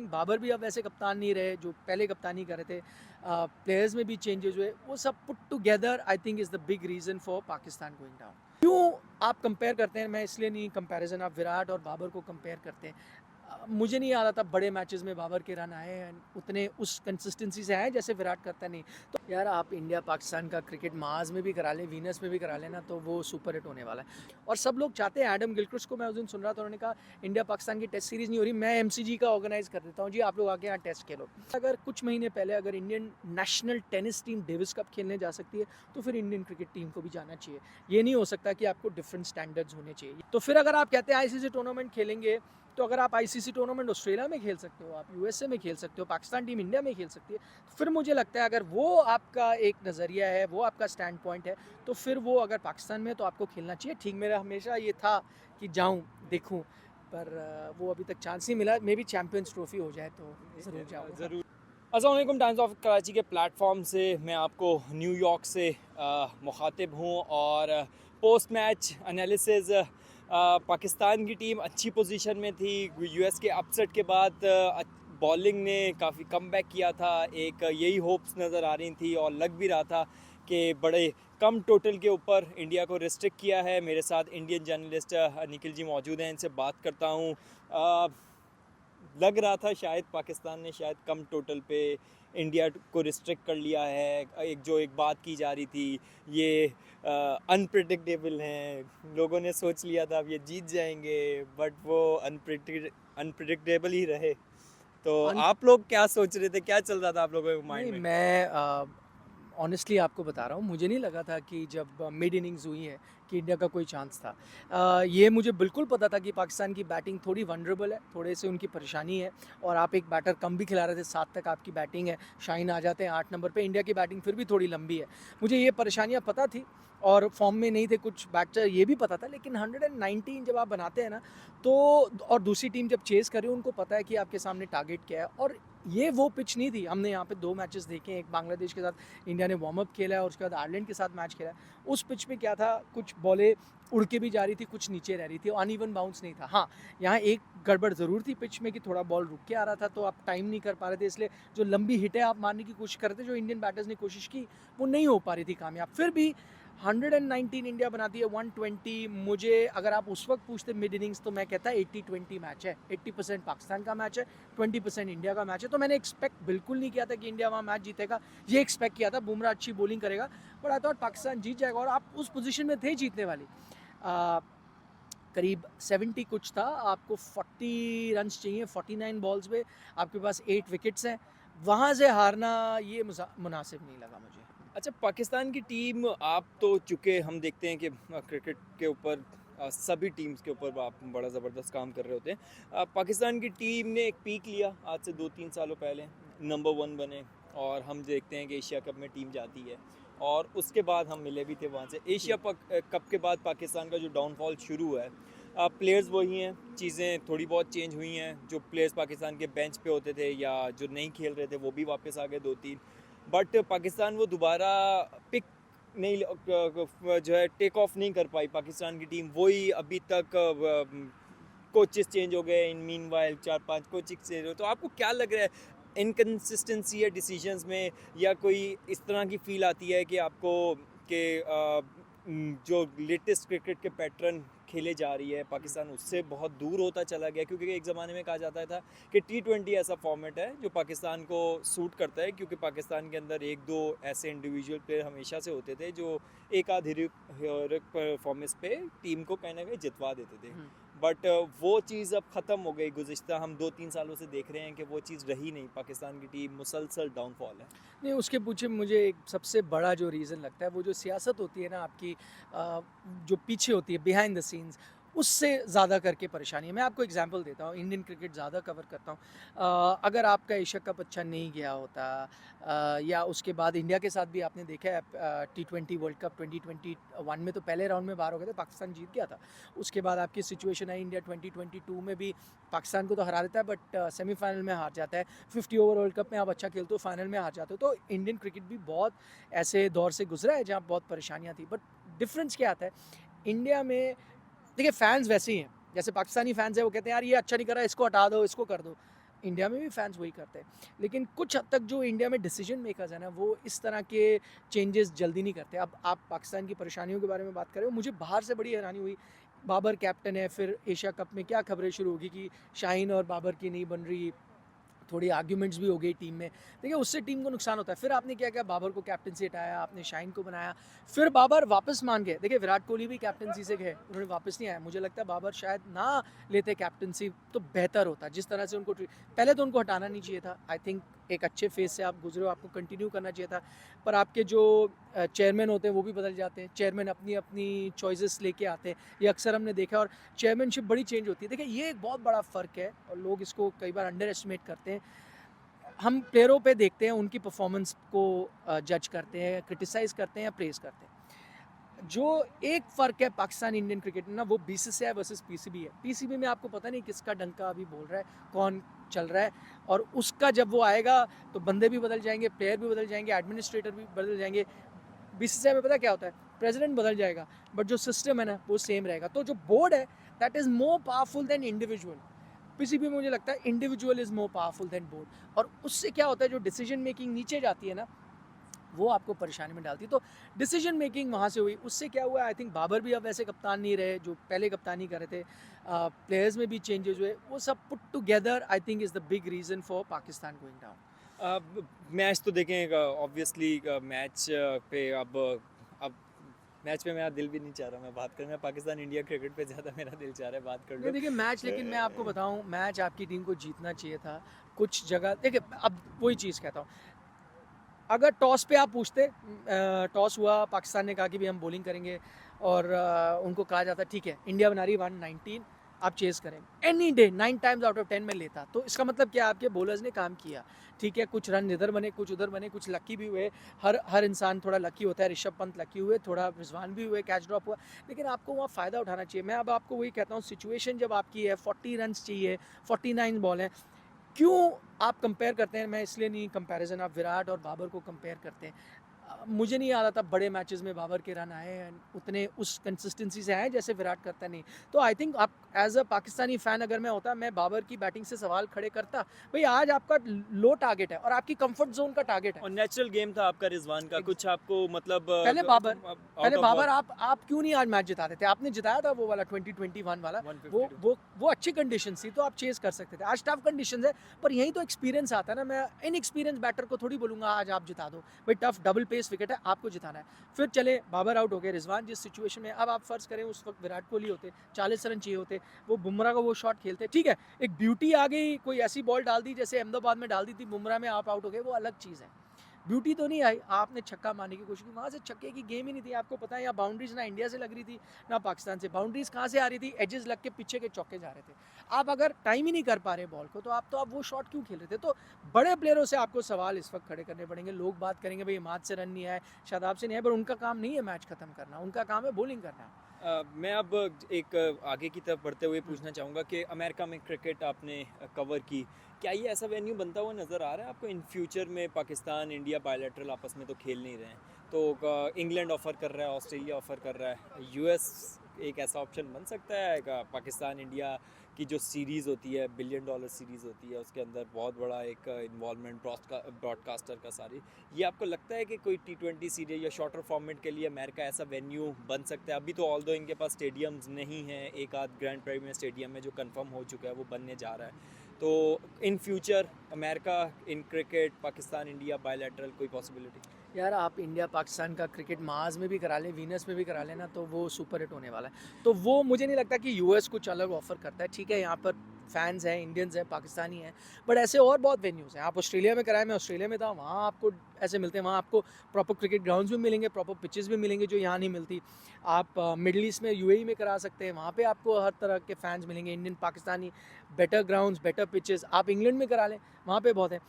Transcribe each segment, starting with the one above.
बाबर भी अब वैसे कप्तान नहीं रहे जो पहले कप्तानी कर रहे थे, प्लेयर्स में भी चेंजेस हुए, वो सब put together I think is the big reason for Pakistan going down. क्यों आप कंपेयर करते हैं, मैं इसलिए नहीं कंपैरिजन आप विराट और बाबर को कंपेयर करते हैं, मुझे नहीं आ रहा था बड़े मैचेस में बाबर के रन आए हैं उतने उस कंसिस्टेंसी से आए जैसे विराट करता नहीं। तो यार आप इंडिया पाकिस्तान का क्रिकेट मार्स में भी करा लें, वीनस में भी करा लेना, तो वो सुपर हिट होने वाला है। और सब लोग चाहते हैं, एडम गिलक्रिस्ट को मैं उस दिन सुन रहा था, उन्होंने कहा इंडिया पाकिस्तान की टेस्ट सीरीज़ नहीं हो रही, मैं एमसीजी का ऑर्गेनाइज कर देता हूँ जी, आप लोग आके यहाँ टेस्ट खेलो। अगर कुछ महीने पहले अगर Indian national tennis team Davis cup खेलने जा सकती है, तो फिर इंडियन क्रिकेट टीम को भी जाना चाहिए। ये नहीं हो सकता कि आपको डिफरेंट स्टैंडर्ड्स होने चाहिए। तो फिर अगर आप कहते हैं आईसीसी टूर्नामेंट खेलेंगे, तो अगर आप आईसीसी टूर्नामेंट ऑस्ट्रेलिया में खेल सकते हो, आप यूएसए में खेल सकते हो, पाकिस्तान टीम इंडिया में खेल सकती है, तो फिर मुझे लगता है अगर वो आपका एक नज़रिया है, वो आपका स्टैंड पॉइंट है, तो फिर वो अगर पाकिस्तान में तो आपको खेलना चाहिए। ठीक, मेरा हमेशा ये था कि जाऊँ देखूँ, पर वो अभी तक चांस नहीं मिला। मे बी चैम्पियंस ट्रॉफी हो जाए तो ज़रूर जाऊँगा। ज़रूर। अस्सलाम वालेकुम, टाइम्स ऑफ कराची के प्लेटफॉर्म से मैं आपको न्यूयॉर्क से मुखातिब हूँ और पोस्ट मैच एनालिसिस पाकिस्तान की टीम अच्छी पोजीशन में थी। यूएस के अपसेट के बाद बॉलिंग ने काफ़ी कमबैक किया था, एक यही होप्स नज़र आ रही थी और लग भी रहा था कि बड़े कम टोटल के ऊपर इंडिया को रिस्ट्रिक्ट किया है। मेरे साथ इंडियन जर्नलिस्ट निखिल जी मौजूद हैं, इनसे बात करता हूँ। लग रहा था शायद पाकिस्तान ने शायद कम टोटल पे इंडिया को रिस्ट्रिक्ट कर लिया है। एक बात की जा रही थी, ये अनप्रिडिक्टेबल हैं, लोगों ने सोच लिया था अब ये जीत जाएंगे, बट वो अनप्रिडिक्टेबल ही रहे। तो आप लोग क्या सोच रहे थे, क्या चल रहा था आप लोगों के नहीं, माइंड में? मैं ऑनेस्टली आपको बता रहा हूँ, मुझे नहीं लगा था कि जब मिड इनिंग्स हुई है कि इंडिया का कोई चांस था। ये मुझे बिल्कुल पता था कि पाकिस्तान की बैटिंग थोड़ी वनरेबल है, थोड़े से उनकी परेशानी है, और आप एक बैटर कम भी खिला रहे थे, 7 तक आपकी बैटिंग है, शाहीन आ जाते हैं 8 नंबर पे, इंडिया की बैटिंग फिर भी थोड़ी लंबी है। मुझे ये परेशानियाँ पता थी और फॉर्म में नहीं थे कुछ बैटर, ये भी पता था, लेकिन 119 जब आप बनाते हैं ना, तो और दूसरी टीम जब चेज़ करे, उनको पता है कि आपके सामने टारगेट क्या है, और ये वो पिच नहीं थी। हमने यहाँ पे 2 मैचेस देखे हैं, एक बांग्लादेश के साथ इंडिया ने वार्म अप खेला है और उसके बाद आयरलैंड के साथ मैच खेला है। उस पिच पे क्या था, कुछ बॉलें उड़ के भी जा रही थी, कुछ नीचे रह रही थी, अनइवन बाउंस नहीं था। हाँ, यहाँ एक गड़बड़ ज़रूर थी पिच में कि थोड़ा बॉल रुक के आ रहा था, तो आप टाइम नहीं कर पा रहे थे, इसलिए जो लंबी हिटें आप मारने की कोशिश कर रहे थे, जो इंडियन बैटर्स ने कोशिश की, वो नहीं हो पा रही थी कामयाब। फिर भी 119 इंडिया बनाती है, 120 मुझे अगर आप उस वक्त पूछते मिड इनिंग्स, तो मैं कहता 80-20 मैच है, 80% पाकिस्तान का मैच है, 20% इंडिया का मैच है। तो मैंने एक्सपेक्ट बिल्कुल नहीं किया था कि इंडिया वहाँ मैच जीतेगा, ये एक्सपेक्ट किया था बुमराह अच्छी बॉलिंग करेगा, बट आई थॉट पाकिस्तान जीत जाएगा, और आप उस पोजीशन में थे जीतने वाली। करीब 70 कुछ था, आपको 40 रन्स चाहिए 49 बॉल्स पे, आपके पास 8 विकेट्स हैं, वहाँ से हारना ये मुनासिब नहीं लगा मुझे। अच्छा, पाकिस्तान की टीम, आप तो चूँकि हम देखते हैं कि क्रिकेट के ऊपर सभी टीम्स के ऊपर आप बड़ा ज़बरदस्त काम कर रहे होते हैं। पाकिस्तान की टीम ने एक पीक लिया आज से 2-3 सालों पहले, नंबर 1 बने, और हम देखते हैं कि एशिया कप में टीम जाती है, और उसके बाद हम मिले भी थे वहाँ से। एशिया कप के बाद पाकिस्तान का जो डाउनफॉल शुरू हुआ है, प्लेयर्स वही हैं, चीज़ें थोड़ी बहुत चेंज हुई हैं। जो प्लेयर्स पाकिस्तान के बेंच पे होते थे या जो नहीं खेल रहे थे, वो भी वापस आ गए 2-3, बट पाकिस्तान वो दोबारा पिक नहीं, जो है टेक ऑफ नहीं कर पाई पाकिस्तान की टीम। वही अभी तक कोचेस चेंज हो गए, in mean while 4-5 coaches change हो। तो आपको क्या लग रहा है, इनकन्सिस्टेंसी है डिसीजंस में, या कोई इस तरह की फील आती है कि आपको कि जो लेटेस्ट क्रिकेट के पैटर्न खेले जा रही है पाकिस्तान, उससे बहुत दूर होता चला गया? क्योंकि एक ज़माने में कहा जाता था कि T20 ऐसा फॉर्मेट है जो पाकिस्तान को सूट करता है, क्योंकि पाकिस्तान के अंदर एक दो ऐसे इंडिविजुअल प्लेयर हमेशा से होते थे जो एक आध हीरोइक परफॉर्मेंस पे टीम को कहीं ना कहीं जितवा देते थे। बट वो चीज़ अब ख़त्म हो गई। गुज़िश्ता हम 2-3 सालों से देख रहे हैं कि वो चीज़ रही नहीं, पाकिस्तान की टीम मुसलसल डाउनफॉल है। नहीं, उसके पीछे मुझे एक सबसे बड़ा जो रीज़न लगता है, वो जो सियासत होती है ना आपकी, जो पीछे होती है बिहाइंड द सीन्स, उससे ज़्यादा करके परेशानी है। मैं आपको एग्जांपल देता हूँ, इंडियन क्रिकेट ज़्यादा कवर करता हूँ। अगर आपका एशिया कप अच्छा नहीं गया होता, या उसके बाद इंडिया के साथ भी आपने देखा है, T20 वर्ल्ड कप 2021 में तो पहले राउंड में बाहर हो गए थे, पाकिस्तान जीत गया था। उसके बाद आपकी सिचुएशन है, इंडिया 2022 में भी पाकिस्तान को तो हरा देता है, बट सेमीफाइनल में हार जाता है। 50 ओवर वर्ल्ड कप में आप अच्छा खेलते हो, फाइनल में हार जाते हो। तो इंडियन क्रिकेट भी बहुत ऐसे दौर से गुजरा है जहाँ बहुत परेशानियाँ थी, बट डिफरेंस क्या आता है इंडिया में? देखिए, फैंस वैसे ही हैं, जैसे पाकिस्तानी फैंस है, वो कहते हैं यार ये अच्छा नहीं कर रहा, इसको हटा दो, इसको कर दो। इंडिया में भी फैंस वही करते हैं, लेकिन कुछ हद तक जो इंडिया में डिसीजन मेकर्स हैं ना, वो इस तरह के चेंजेस जल्दी नहीं करते। अब आप पाकिस्तान की परेशानियों के बारे में बात कर रहे हो, मुझे बाहर से बड़ी हैरानी हुई, बाबर कैप्टन है, फिर एशिया कप में क्या खबरें शुरू होगी कि शाहीन और बाबर की नहीं बन रही, थोड़ी आर्ग्यूमेंट्स भी हो गई टीम में। देखिए उससे टीम को नुकसान होता है। फिर आपने क्या किया, बाबर को कैप्टन से हटाया, आपने शाहीन को बनाया, फिर बाबर वापस मान गए। देखिए विराट कोहली भी कैप्टनसी से गए, उन्होंने वापस नहीं आया। मुझे लगता है बाबर शायद ना लेते कैप्टनसी तो बेहतर होता, जिस तरह से उनको पहले तो उनको हटाना नहीं चाहिए था। आई थिंक एक अच्छे फेज से आप गुजरे हो, आपको कंटिन्यू करना चाहिए था। पर आपके जो चेयरमैन होते हैं वो भी बदल जाते हैं, चेयरमैन अपनी अपनी चॉइसेस लेके आते हैं, ये अक्सर हमने देखा। और चेयरमैनशिप बड़ी चेंज होती है। देखिए ये एक बहुत बड़ा फ़र्क है और लोग इसको कई बार अंडर एस्टिमेट करते हैं। हम प्लेयरों पे देखते हैं, उनकी परफॉर्मेंस को जज करते हैं, क्रिटिसाइज़ करते हैं या प्रेज़ करते हैं। जो एक फ़र्क है पाकिस्तान इंडियन क्रिकेट में ना, वो बीसीसीआई वर्सेस पीसीबी है। पीसीबी में आपको पता नहीं किसका डंका अभी बोल रहा है, कौन चल रहा है, और उसका जब वो आएगा तो बंदे भी बदल जाएंगे, प्लेयर भी बदल जाएंगे, एडमिनिस्ट्रेटर भी बदल जाएंगे। बीसीसीआई में पता क्या होता है, प्रेसिडेंट बदल जाएगा बट जो सिस्टम है ना वो सेम रहेगा। तो जो बोर्ड है that is more powerful than individual. PCB में मुझे लगता है individual is more powerful than board. और उससे क्या होता है, जो डिसीजन मेकिंग नीचे जाती है ना, वो आपको परेशानी में डालती है। तो डिसीजन मेकिंग वहाँ से हुई। उससे क्या हुआ, आई थिंक बाबर भी अब वैसे कप्तान नहीं रहे जो पहले कप्तानी कर रहे थे। प्लेयर्स में भी चेंजेस हुए, वो सब put together I think is the big reason for Pakistan going down. Match तो देखें ऑब्वियसली मैच पे अब मैच पे मेरा दिल भी नहीं चाह रहा मैं बात करूं, मैं पाकिस्तान इंडिया क्रिकेट पे ज़्यादा मेरा दिल चाह रहा है बात कर नहीं लूं। देखिए मैच, लेकिन मैं आपको बताऊं, मैच आपकी टीम को जीतना चाहिए था। कुछ जगह देखिए, अब वही चीज़ कहता हूँ, अगर टॉस पे आप पूछते, टॉस हुआ, पाकिस्तान ने कहा कि भी हम बॉलिंग करेंगे, और उनको कहा जाता ठीक है इंडिया बना रही 119, आप चेस करें, any day 9 times out of 10 में लेता। तो इसका मतलब क्या, आपके बॉलर्स ने काम किया। ठीक है, कुछ रन इधर बने, कुछ उधर बने, कुछ लकी भी हुए। हर इंसान थोड़ा लकी होता है। ऋषभ पंत लकी हुए, थोड़ा रिजवान भी हुए, कैच ड्रॉप हुआ, लेकिन आपको वहाँ फ़ायदा उठाना चाहिए। मैं अब आपको वही कहता हूँ, सिचुएशन जब आपकी है 40 रन चाहिए, 49 बॉल है, क्यों आप कंपेयर करते हैं? मैं इसलिए नहीं, कंपैरिजन आप विराट और बाबर को कंपेयर करते हैं। मुझे नहीं आ रहा था बड़े मैचेस में बाबर के रन आए हैं उतने उस कंसिस्टेंसी से आए जैसे विराट करता नहीं। तो आई थिंक आप एज अ पाकिस्तानी फ़ैन अगर मैं होता, मैं बाबर की बैटिंग से सवाल खड़े करता। भाई आज आपका लो टारगेट है और आपकी कंफर्ट जोन का टारगेट है। और नेचुरल गेम था आपका रिजवान का, कुछ आपको मतलब पहले बाबर आउट पहले ऑफ बाबर आप क्यों नहीं आज मैच जिताते थे? आपने जिताया था वो वाला 2021 वाला। वो 152। वो अच्छी कंडीशन थी तो आप चेस कर सकते थे। आज टफ कंडीशंस है, पर यही तो एक्सपीरियंस आता है ना। मैं इनएक्सपीरियंस बैटर को थोड़ी बोलूंगा आज आप जिता दो। भाई टफ डबल पेस विकेट है, आपको जिताना है। फिर चले बाबर आउट हो गए, रिजवान जिस सिचुएशन में, अब आप फर्ज करें उस वक्त विराट कोहली होते, 40 रन चाहिए होते, वो बुमराह का वो शॉट खेलते, ठीक है, एक ब्यूटी आ गई, कोई ऐसी बॉल डाल दी जैसे अहमदाबाद में डाल दी थी बुमराह में, आप आउट हो गए, वो अलग चीज़ है। ब्यूटी तो नहीं आई, आपने छक्का मारने की कोशिश की, वहाँ से छक्के की गेम ही नहीं थी। आपको पता है, यहाँ बाउंड्रीज ना इंडिया से लग रही थी ना पाकिस्तान से। बाउंड्रीज कहाँ से आ रही थी, एजेस लग के पीछे के चौके जा रहे थे। आप अगर टाइम ही नहीं कर पा रहे बॉल को, तो आप वो शॉट क्यों खेल रहे थे? तो बड़े प्लेयरों से आपको सवाल इस वक्त खड़े करने पड़ेंगे। लोग बात करेंगे भाई हिमाद से रन नहीं आए, शादाब से नहीं आए, पर उनका काम नहीं है मैच खत्म करना, उनका काम है बॉलिंग करना। मैं अब एक आगे की तरफ बढ़ते हुए पूछना चाहूँगा कि अमेरिका में क्रिकेट आपने कवर की, क्या ये ऐसा वेन्यू बनता हुआ नज़र आ रहा है आपको इन फ्यूचर में? पाकिस्तान इंडिया बायलैटरल आपस में तो खेल नहीं रहे हैं, तो इंग्लैंड ऑफ़र कर रहा है, ऑस्ट्रेलिया ऑफ़र कर रहा है, यूएस एक ऐसा ऑप्शन बन सकता है का? पाकिस्तान इंडिया की जो सीरीज़ होती है, बिलियन डॉलर सीरीज़ होती है, उसके अंदर बहुत बड़ा एक इन्वॉल्वमेंट ब्रॉडकास्टर का सारी, ये आपको लगता है कि कोई T20 सीरीज या शॉर्टर फॉर्मेट के लिए अमेरिका ऐसा वेन्यू बन सकता है? अभी तो ऑल्दो इनके पास स्टेडियम्स नहीं हैं, एक आध ग्रैंड प्रीमियर स्टेडियम है जो कंफर्म हो चुका है, वो बनने जा रहा है। तो in future America in cricket Pakistan India bilateral कोई पॉसिबिलिटी? यार आप इंडिया पाकिस्तान का क्रिकेट माज में भी करा लें, वीनस में भी करा लेना, तो वो सुपर हिट होने वाला है। तो वो मुझे नहीं लगता कि यूएस कुछ अलग ऑफर करता है। ठीक है, यहाँ पर फैंस हैं, इंडियंस हैं, पाकिस्तानी हैं, बट ऐसे और बहुत वेन्यूज़ हैं। आप ऑस्ट्रेलिया में कराएं, मैं ऑस्ट्रेलिया में था, वहाँ आपको ऐसे मिलते हैं, वहाँ आपको प्रॉपर क्रिकेट ग्राउंड्स भी मिलेंगे, प्रॉपर पिचेस भी मिलेंगे जो यहाँ नहीं मिलती। आप मिडल ईस्ट में यूएई में करा सकते हैं, वहाँ पे आपको हर तरह के फैंस मिलेंगे, Indian Pakistani, better grounds, better pitches. आप इंग्लैंड में करा लें, वहाँ पे बहुत है।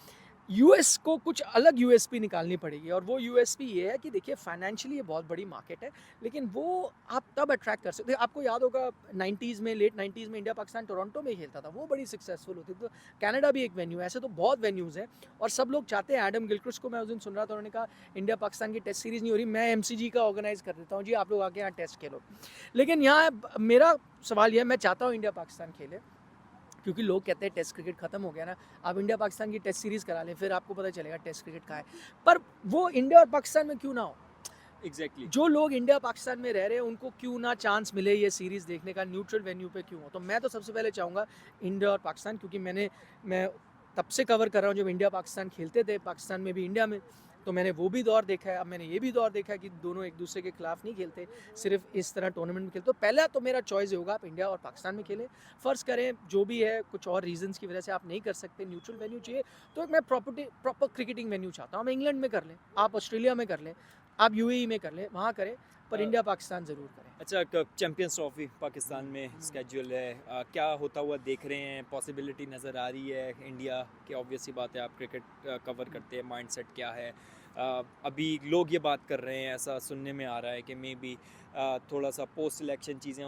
यूएस को कुछ अलग यूएसपी निकालनी पड़ेगी, और वो यूएसपी ये है कि देखिए फाइनेंशियली ये बहुत बड़ी मार्केट है, लेकिन वो आप तब अट्रैक्ट कर सकते हैं। आपको याद होगा 90s में, लेट 90s में इंडिया पाकिस्तान टोरंटो में ही खेलता था, वो बड़ी सक्सेसफुल होती थी। तो कनाडा भी एक वेन्यू है, ऐसे तो बहुत वेन्यूज़ हैं, और सब लोग चाहते हैं। एडम गिलक्रिस्ट को मैं उस दिन सुन रहा था, उन्होंने कहा इंडिया पाकिस्तान की टेस्ट सीरीज़ नहीं हो रही, मैं एमसीजी का ऑर्गेनाइज कर देता हूँ जी, आप लोग आके यहाँ टेस्ट खेलो। लेकिन यहाँ मेरा सवाल यह है, मैं चाहता हूँ इंडिया पाकिस्तान खेले, क्योंकि लोग कहते हैं टेस्ट क्रिकेट ख़त्म हो गया ना, आप इंडिया पाकिस्तान की टेस्ट सीरीज़ करा लें, फिर आपको पता चलेगा टेस्ट क्रिकेट कहाँ है। पर वो इंडिया और पाकिस्तान में क्यों ना हो? एग्जैक्टली जो लोग इंडिया पाकिस्तान में रह रहे हैं उनको क्यों ना चांस मिले ये सीरीज़ देखने का, न्यूट्रल वेन्यू पे क्यों हो? तो मैं तो सबसे पहले चाहूँगा इंडिया और पाकिस्तान, क्योंकि मैं तब से कवर कर रहा हूँ जब इंडिया पाकिस्तान खेलते थे, पाकिस्तान में भी इंडिया में, तो मैंने वो भी दौर देखा है। अब मैंने ये भी दौर देखा है कि दोनों एक दूसरे के खिलाफ नहीं खेलते, सिर्फ इस तरह टूर्नामेंट में खेलते। तो पहला तो मेरा चॉइस होगा आप इंडिया और पाकिस्तान में खेलें। फ़र्ज़ करें जो भी है कुछ और रीजंस की वजह से आप नहीं कर सकते, न्यूट्रल वेन्यू चाहिए, तो मैं प्रॉपर क्रिकेटिंग वेन्यू चाहता हूँ। हम इंग्लैंड में कर लें, आप ऑस्ट्रेलिया में कर लें, आप यूएई में कर लें, वहाँ करें, पर इंडिया पाकिस्तान ज़रूर करें। अच्छा, चैंपियंस ट्रॉफी पाकिस्तान में स्केड्यूल है, क्या होता हुआ देख रहे हैं? पॉसिबिलिटी नज़र आ रही है इंडिया की? ऑब्वियस सी बात है, आप क्रिकेट कवर करते हैं, माइंडसेट क्या है? अभी लोग ये बात कर रहे हैं, ऐसा सुनने में आ रहा है कि मे बी थोड़ा सा पोस्ट सिलेक्शन चीज़ें,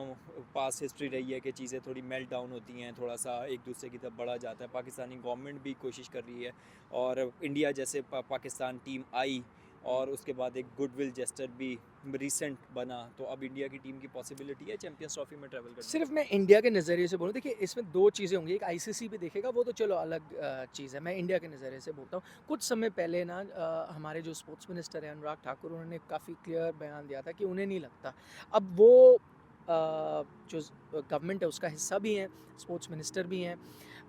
पास हिस्ट्री रही है कि चीज़ें थोड़ी मेल्ट डाउन होती हैं, थोड़ा सा एक दूसरे की तरफ बढ़ा जाता है। पाकिस्तानी गवर्नमेंट भी कोशिश कर रही है, और इंडिया जैसे पाकिस्तान टीम आई और उसके बाद एक गुडविल जेस्टर भी रिसेंट बना, तो अब इंडिया की टीम की पॉसिबिलिटी है चैंपियंस ट्रॉफी में ट्रैवल करने सिर्फ मैं इंडिया के नज़रिए से बोलूँ, देखिए इसमें दो चीज़ें होंगी, एक आईसीसी भी देखेगा, वो तो चलो अलग चीज़ है। मैं इंडिया के नज़रिए से बोलता हूँ। कुछ समय पहले ना हमारे जो स्पोर्ट्स मिनिस्टर हैं अनुराग ठाकुर, उन्होंने काफ़ी क्लियर बयान दिया था कि उन्हें नहीं लगता। अब वो जो गवर्नमेंट है उसका हिस्सा भी हैं, स्पोर्ट्स मिनिस्टर भी हैं,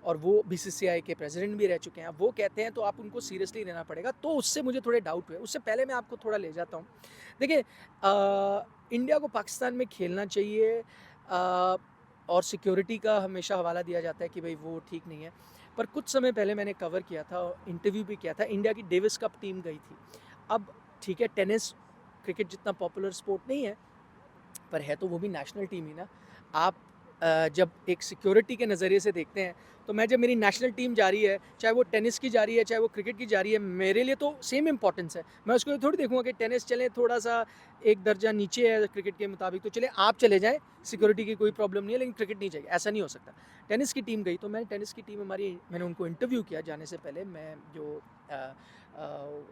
और वो बीसीसीआई के प्रेसिडेंट भी रह चुके हैं। अब वो कहते हैं तो आप उनको सीरियसली लेना पड़ेगा, तो उससे मुझे थोड़े डाउट हुए। उससे पहले मैं आपको थोड़ा ले जाता हूँ। देखिए इंडिया को पाकिस्तान में खेलना चाहिए, और सिक्योरिटी का हमेशा हवाला दिया जाता है कि भाई वो ठीक नहीं है, पर कुछ समय पहले मैंने कवर किया था, इंटरव्यू भी किया था, इंडिया की डेविस कप टीम गई थी। अब ठीक है, टेनिस क्रिकेट जितना पॉपुलर स्पोर्ट नहीं है, पर है तो वो भी नेशनल टीम ही ना। आप जब एक सिक्योरिटी के नज़रिए से देखते हैं, तो मैं जब मेरी नेशनल टीम जा रही है, चाहे वो टेनिस की जा रही है, चाहे वो क्रिकेट की जा रही है, मेरे लिए तो सेम इंपॉर्टेंस है। मैं उसको थोड़ी देखूंगा कि टेनिस चले थोड़ा सा एक दर्जा नीचे है क्रिकेट के मुताबिक, तो चले आप चले जाएं, सिक्योरिटी की कोई प्रॉब्लम नहीं है, लेकिन क्रिकेट नहीं चाहिए, ऐसा नहीं हो सकता। टेनिस की टीम गई, तो मैं टेनिस की टीम हमारी, मैंने उनको इंटरव्यू किया जाने से पहले। मैं जो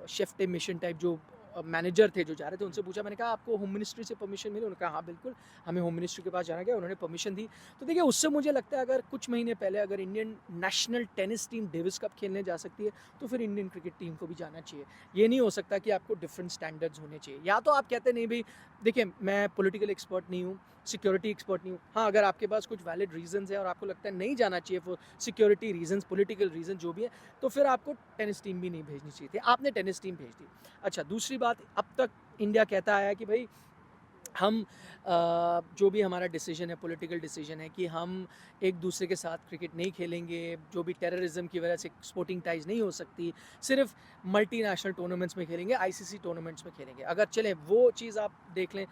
शेफ टे मिशन टाइप जो मैनेजर थे जो जा रहे थे, उनसे पूछा, मैंने कहा आपको होम मिनिस्ट्री से परमिशन मिली? उन्होंने कहा हाँ बिल्कुल, हमें होम मिनिस्ट्री के पास जाना गया, उन्होंने परमिशन दी। तो देखिए उससे मुझे लगता है अगर कुछ महीने पहले अगर Indian national tennis team Davis cup खेलने जा सकती है, तो फिर इंडियन क्रिकेट टीम को भी जाना चाहिए। ये नहीं हो सकता कि आपको डिफरेंट स्टैंडर्ड्स होने चाहिए। या तो आप कहते नहीं भाई, देखिए मैं पॉलिटिकल एक्सपर्ट नहीं हूँ, सिक्योरिटी एक्सपर्ट नहीं हूँ, हाँ अगर आपके पास कुछ वैलिड रीजंस है और आपको लगता है नहीं जाना चाहिए for security reasons, political reason जो भी है, तो फिर आपको टेनिस टीम भी नहीं भेजनी चाहिए थी, आपने टेनिस टीम भेज दी। अच्छा, दूसरी बात, अब तक इंडिया कहता आया कि भाई हम जो भी हमारा डिसीजन है, पॉलिटिकल डिसीजन है, कि हम एक दूसरे के साथ क्रिकेट नहीं खेलेंगे, जो भी टेररिज्म की वजह से स्पोर्टिंग टाइज नहीं हो सकती, सिर्फ मल्टीनेशनल टूर्नामेंट्स में खेलेंगे, आईसीसी टूर्नामेंट्स में खेलेंगे। अगर चले वो चीज़ आप देख लें,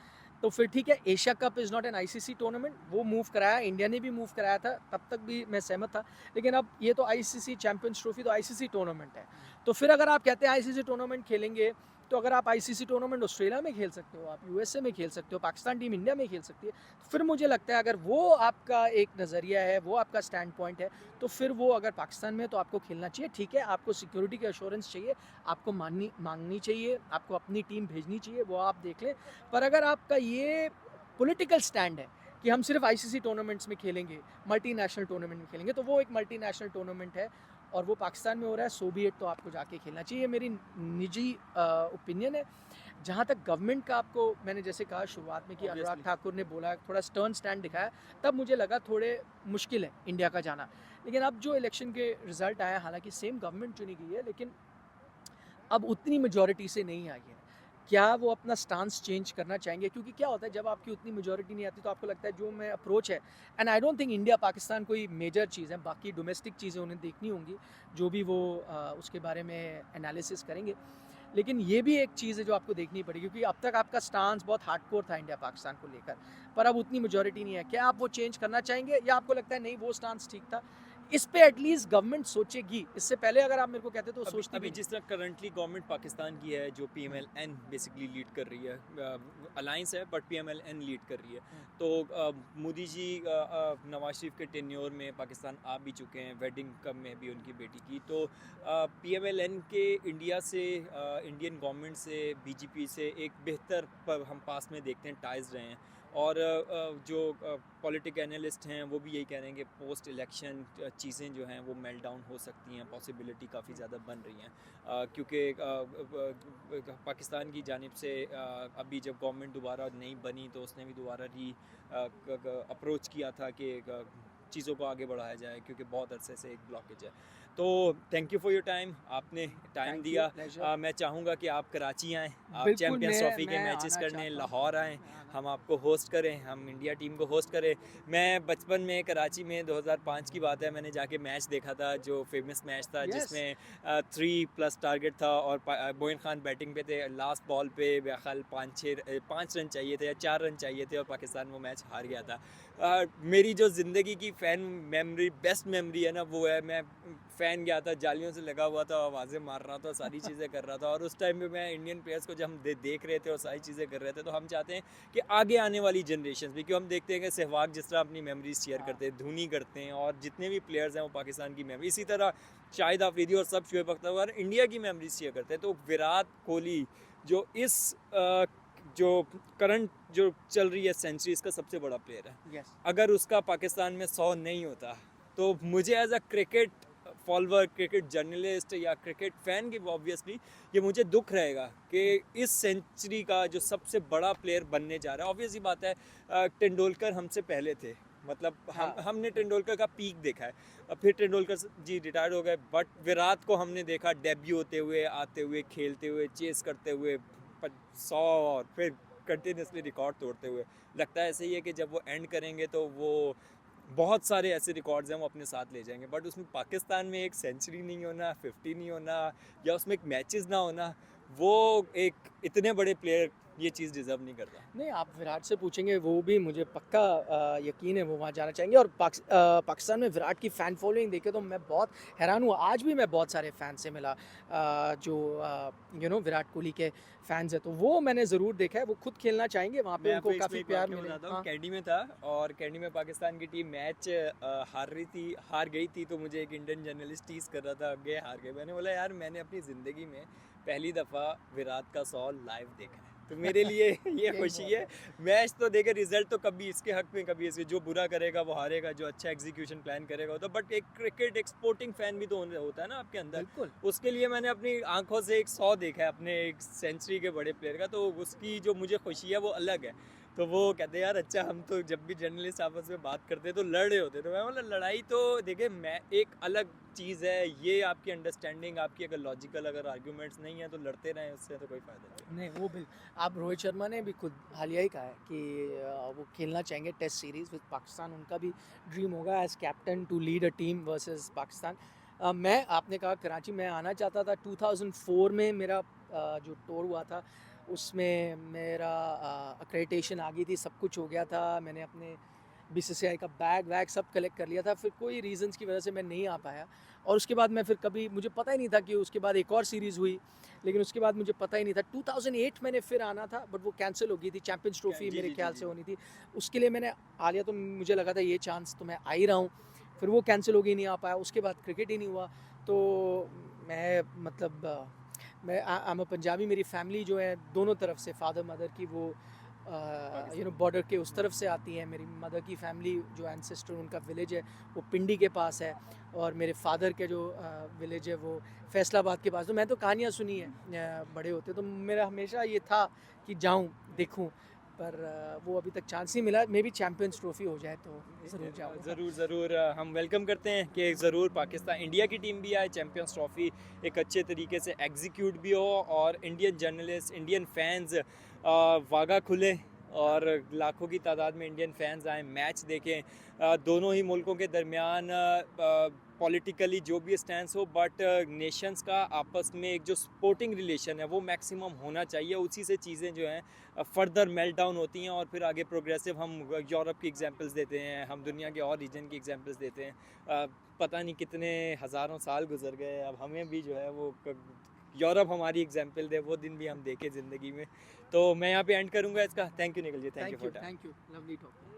तो फिर ठीक है, Asia cup is not an ICC tournament, वो मूव कराया, इंडिया ने भी मूव कराया था, तब तक भी मैं सहमत था। लेकिन अब ये तो आईसीसी चैंपियंस ट्रॉफी तो आईसीसी टूर्नामेंट है, तो फिर अगर आप कहते हैं आईसीसी टूर्नामेंट खेलेंगे, तो अगर आप आईसीसी टूर्नामेंट ऑस्ट्रेलिया में खेल सकते हो, आप यूएसए में खेल सकते हो, पाकिस्तान टीम इंडिया में खेल सकती है, तो फिर मुझे लगता है अगर वो आपका एक नज़रिया है, वो आपका स्टैंड पॉइंट है, तो फिर वो अगर पाकिस्तान में है तो आपको खेलना चाहिए। ठीक है, आपको सिक्योरिटी की अश्योरेंस चाहिए, आपको मांगनी चाहिए, आपको अपनी टीम भेजनी चाहिए, वो आप देख लें। पर अगर आपका ये पॉलिटिकल स्टैंड है कि हम सिर्फ आईसीसी टूर्नामेंट्स में खेलेंगे, मल्टीनेशनल टूर्नामेंट में खेलेंगे, तो वो एक मल्टीनेशनल टूर्नामेंट है और वो पाकिस्तान में हो रहा है, सो बी इट, तो आपको जाके खेलना चाहिए। ये मेरी निजी ओपिनियन है। जहाँ तक गवर्नमेंट का, आपको मैंने जैसे कहा शुरुआत में कि अनुराग Obviously. ठाकुर ने बोला, थोड़ा स्टर्न स्टैंड दिखाया, तब मुझे लगा थोड़े मुश्किल है इंडिया का जाना। लेकिन अब जो इलेक्शन के रिजल्ट आए, हालांकि सेम गवर्नमेंट चुनी गई है, लेकिन अब उतनी मेजॉरिटी से नहीं आई है। क्या वो अपना स्टांस चेंज करना चाहेंगे? क्योंकि क्या होता है जब आपकी उतनी मेजॉरिटी नहीं आती, तो आपको लगता है जो मैं अप्रोच है, and I don't think India Pakistan कोई मेजर चीज़ है, बाकी डोमेस्टिक चीज़ें उन्हें देखनी होंगी, जो भी वो उसके बारे में एनालिसिस करेंगे। लेकिन ये भी एक चीज़ है जो आपको देखनी पड़ेगी, क्योंकि अब तक आपका स्टांस बहुत हार्डकोर था इंडिया पाकिस्तान को लेकर, पर अब उतनी मेजॉरिटी नहीं है। क्या आप वो चेंज करना चाहेंगे, या आपको लगता है नहीं वो स्टांस ठीक था? इस पे एटलीस्ट गवर्नमेंट सोचेगी। इससे पहले अगर आप मेरे को कहते तो अभी सोचती भी अभी नहीं। जिस तरह करंटली गवर्नमेंट पाकिस्तान की है, जो पीएमएलएन बेसिकली लीड कर रही है, अलायंस है बट पीएमएलएन लीड कर रही है, तो मोदी जी नवाज शरीफ के टेन्योर में पाकिस्तान आ भी चुके हैं, वेडिंग कब में भी उनकी बेटी की, तो पीएमएलएन के इंडिया से, इंडियन गवर्नमेंट से, बीजेपी से एक बेहतर हम पास में देखते हैं टाइज रहे हैं, और जो पॉलिटिक एनालिस्ट हैं वो भी यही कह रहे हैं कि पोस्ट इलेक्शन चीज़ें जो हैं वो मेल्ट डाउन हो सकती हैं, पॉसिबिलिटी काफ़ी ज़्यादा बन रही हैं, क्योंकि पाकिस्तान की जानिब से अभी जब गवर्नमेंट दोबारा नहीं बनी तो उसने भी दोबारा अप्रोच किया था कि चीज़ों को आगे बढ़ाया जाए, क्योंकि बहुत अरसे से एक ब्लॉकेज है। तो thank you for your time, आपने टाइम थैंक दिया। You, pleasure. मैं चाहूँगा कि आप कराची आएँ, आप बिल्कुल, चैम्पियंस ट्रॉफी के मैं मैचेस आना करने चाहता हूँ, लाहौर आएँ, मैं आना। हम आपको होस्ट करें, हम इंडिया टीम को होस्ट करें। मैं बचपन में कराची में 2005 की बात है, मैंने जाके मैच देखा था, जो फेमस मैच था यस, जिसमें 3+ टारगेट था और मोइन खान बैटिंग पे थे। लास्ट बॉल पे मेरा ख्याल 5 रन चाहिए थे या 4 रन चाहिए थे और पाकिस्तान वो मैच हार गया था। मेरी जो ज़िंदगी की फ़ैन मेमोरी, बेस्ट मेमोरी है ना, वो है मैं फ़ैन गया था, जालियों से लगा हुआ था, आवाज़ें मार रहा था, सारी चीज़ें कर रहा था, और उस टाइम पे मैं इंडियन प्लेयर्स को जब हम देख रहे थे और सारी चीज़ें कर रहे थे, तो हम चाहते हैं कि आगे आने वाली जनरेशन भी, क्योंकि हम देखते हैं कि सहवाग जिस तरह अपनी मेमोरीज शेयर हाँ, करते हैं, धोनी करते हैं, और जितने भी प्लेयर्स हैं वो पाकिस्तान की मेमोरी, इसी तरह शाहिद आफरीदी और सब शुएब अख्तर इंडिया की मेमोरीज शेयर करते हैं। तो विराट कोहली जो इस जो करंट जो चल रही है सेंचुरी, इसका सबसे बड़ा प्लेयर है। यस, अगर उसका पाकिस्तान में 100 नहीं होता, तो मुझे as a cricket follower, cricket journalist या क्रिकेट फ़ैन की ऑब्वियसली ये मुझे दुख रहेगा कि इस सेंचुरी का जो सबसे बड़ा प्लेयर बनने जा रहा है, ऑब्वियसली बात है, तेंदुलकर हमसे पहले थे, मतलब हाँ, हमने तेंदुलकर का पीक देखा है, और फिर तेंदुलकर जी रिटायर्ड हो गए, बट विराट को हमने देखा डेब्यू होते हुए, आते हुए, खेलते हुए, चेस करते हुए 100, और फिर कंटिन्यूसली रिकॉर्ड तोड़ते हुए। लगता है ऐसे ही है कि जब वो एंड करेंगे तो वो बहुत सारे ऐसे रिकॉर्ड्स हैं वो अपने साथ ले जाएंगे, बट उसमें पाकिस्तान में एक सेंचुरी नहीं होना, 50 नहीं होना, या उसमें एक मैचेस ना होना, वो एक इतने बड़े प्लेयर ये चीज़ डिज़र्व नहीं करता। नहीं, आप विराट से पूछेंगे, वो भी मुझे पक्का यकीन है वो वहाँ जाना चाहेंगे। और पाकिस्तान में विराट की फ़ैन फॉलोइंग देखे तो मैं बहुत हैरान हुआ। आज भी मैं बहुत सारे फ़ैन से मिला जो विराट कोहली के फ़ैन्स हैं, तो वो मैंने ज़रूर देखा है। वो खुद खेलना चाहेंगे, वहाँ पे मैं उनको आपको इसमें काफ़ी एक प्यार वाक़या मिले। बताता हूँ, हाँ, कैंडी में था, और कैंडी में पाकिस्तान की टीम मैच हार गई थी, तो मुझे एक इंडियन जर्नलिस्ट टीज़ कर रहा था, आगे हार गए। मैंने बोला यार, मैंने अपनी ज़िंदगी में पहली दफ़ा विराट का 100 लाइव देखा है, तो मेरे लिए ये यही खुशी बहुत है। है। मैच तो देखे, रिजल्ट तो कभी इसके हक में, कभी इसके, जो बुरा करेगा वो हारेगा, जो अच्छा एग्जीक्यूशन प्लान करेगा होता, बट एक क्रिकेट, एक स्पोर्टिंग फैन भी तो होता है ना आपके अंदर। बिल्कुल। उसके लिए मैंने अपनी आंखों से एक 100 देखा है अपने एक सेंचुरी के बड़े प्लेयर का, तो उसकी जो मुझे खुशी है वो अलग है। तो वो कहते हैं यार, अच्छा, हम तो जब भी जर्नलिस्ट आपस में बात करते तो लड़ रहे होते, तो मैं बोला लड़ाई तो देखिए, मैं एक अलग चीज़ है, ये आपकी अंडरस्टैंडिंग, आपकी अगर लॉजिकल अगर आर्ग्यूमेंट्स नहीं है तो लड़ते रहें, उससे तो कोई फ़ायदा नहीं है। नहीं, वो बिल आप रोहित शर्मा ने भी खुद हालिया ही कहा है कि वो खेलना चाहेंगे टेस्ट सीरीज़ विद पाकिस्तान। उनका भी ड्रीम होगा as captain to lead a team versus Pakistan. मैं आपने कहा कराची में आना चाहता था। 2004 में मेरा जो टूर हुआ था, उसमें मेरा अक्रेडिटेशन आ गई थी, सब कुछ हो गया था। मैंने अपने बीसीसीआई का बैग वैग सब कलेक्ट कर लिया था। फिर कोई रीज़न्स की वजह से मैं नहीं आ पाया, और उसके बाद मैं फिर कभी, मुझे पता ही नहीं था कि उसके बाद एक और सीरीज़ हुई, लेकिन उसके बाद मुझे पता ही नहीं था। 2008 मैंने फिर आना था, बट वो कैंसिल हो गई थी। चैंपियंस ट्रॉफी जी मेरे जी जी ख्याल जी। से होनी थी, उसके लिए मैंने आ लिया। तो मुझे लगा था ये चांस तो मैं आ ही रहा हूँ, फिर वो कैंसिल हो गई, नहीं आ पाया। उसके बाद क्रिकेट ही नहीं हुआ। तो मैं मतलब मैं आई एम अ पंजाबी। मेरी फैमिली जो है दोनों तरफ से, फादर मदर की, वो पाकिस्तान। बॉर्डर के उस तरफ से आती है। मेरी मदर की फैमिली जो एंसेस्टर, उनका विलेज है वो पिंडी के पास है, और मेरे फादर के जो विलेज है वो फैसलाबाद के पास। तो मैं तो कहानियाँ सुनी है बड़े होते, तो मेरा हमेशा ये था कि जाऊँ, देखूँ, पर वो अभी तक चांस नहीं मिला। मे बी चैम्पियंस ट्रॉफी हो जाए तो ज़रूर जाऊँगा। ज़रूर ज़रूर, हम वेलकम करते हैं कि ज़रूर पाकिस्तान, इंडिया की टीम भी आए, चैम्पियंस ट्रॉफी एक अच्छे तरीके से एग्जीक्यूट भी हो, और इंडियन जर्नलिस्ट, इंडियन फैंस वागा खुले, और लाखों की तादाद में इंडियन फैंस आए, मैच देखें। दोनों ही मुल्कों के दरमियान पॉलिटिकली जो भी स्टैंड हो, बट नेशंस का आपस में एक जो स्पोर्टिंग रिलेशन है वो मैक्सिमम होना चाहिए। उसी से चीज़ें जो हैं फर्दर मेल्ट डाउन होती हैं, और फिर आगे प्रोग्रेसिव, हम यूरोप की एग्जांपल्स देते हैं, हम दुनिया के और रीजन की एग्जांपल्स देते हैं। पता नहीं कितने हज़ारों साल गुजर गए, अब हमें भी जो है वो यूरोप हमारी एग्जांपल दे, वो दिन भी हम देखें ज़िंदगी में। तो मैं यहाँ पे एंड करूँगा इसका। Thank you Nikhil ji, thank you for time. Thank you, lovely talk.